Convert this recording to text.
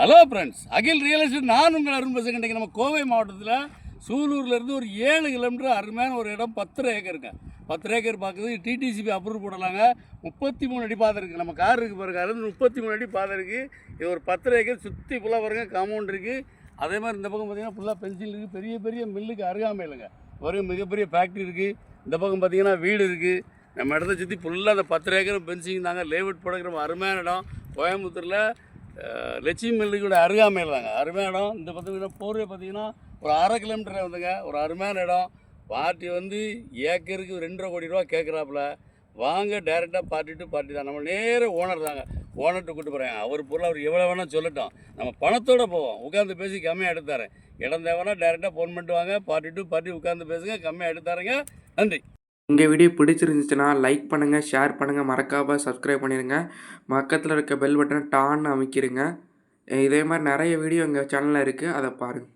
Hello friends, அகில் real estate நான் உங்கள் அருண் பேசுகிறேன். இன்றைக்கி நம்ம கோவை மாவட்டத்தில் சூலூர்லேருந்து ஒரு 7 கிலோமீட்டர் அருமையான ஒரு இடம் 10 ஏக்கருங்க. 10 ஏக்கர் பார்க்குறது டிடிசிபி அப்ரூவ் போடலாங்க. 33 அடி பாதை இருக்குது. நம்ம கார் இருக்குது பாருங்க, அது 33 அடி பாதை இருக்குது. இது ஒரு 10 ஏக்கர் சுற்றி ஃபுல்லாக பாருங்க, காம்பவுண்ட் இருக்குது. அதே மாதிரி இந்த பக்கம் பார்த்திங்கன்னா ஃபுல்லாக பென்சில் இருக்குது. பெரிய பெரிய மில்லுக்கு அருகாமையிலுங்க ஒரு மிகப்பெரிய ஃபேக்ட்ரி இருக்குது. இந்த பக்கம் பார்த்திங்கன்னா வீடு இருக்குது. நம்ம இடத்த சுற்றி ஃபுல்லாக அந்த 10 ஏக்கரும் பென்சிங் தாங்க. லேஅவுட் போடுற அருமையான இடம். கோயம்புத்தூரில் லட்சுமி மில்லுக்கூட அருகாமையில் தாங்க, அருமையான இடம். இந்த பார்த்திங்கன்னா போர்வே பார்த்திங்கன்னா ஒரு 1/2 கிலோமீட்டர் வந்துங்க. ஒரு அருமையான இடம். பார்ட்டி வந்து ஏக்கருக்கு 2.5 கோடி ரூபா கேட்குறாப்புல. வாங்க, டேரெக்டாக பார்ட்டி டு பார்ட்டி தான். நம்ம நேராக ஓனர் தாங்க, ஓனர்கிட்ட கூப்பிட்டு போகிறேன். அவர் பொருள் அவர் எவ்வளோ வேணால் சொல்லட்டும், நம்ம பணத்தோடு போவோம். உட்காந்து பேசி கம்மியாக எடுத்தாரேன். இடம் தேவைன்னா டேரெக்டாக ஃபோன் பண்ணிட்டு வாங்க. பார்ட்டி டு பார்ட்டி உட்காந்து பேசுங்க, கம்மியாக எடுத்தாருங்க. நன்றி. உங்கள் வீடியோ பிடிச்சிருந்துச்சுன்னா லைக் பண்ணுங்கள், ஷேர் பண்ணுங்கள், மறக்காமல் சப்ஸ்கிரைப் பண்ணிடுங்க. பக்கத்தில் இருக்க பெல் பட்டனை டான்னு அமைக்கிடுங்க. இதே மாதிரி நிறைய வீடியோ எங்கள் சேனலில் இருக்குது, அதை பாருங்கள்.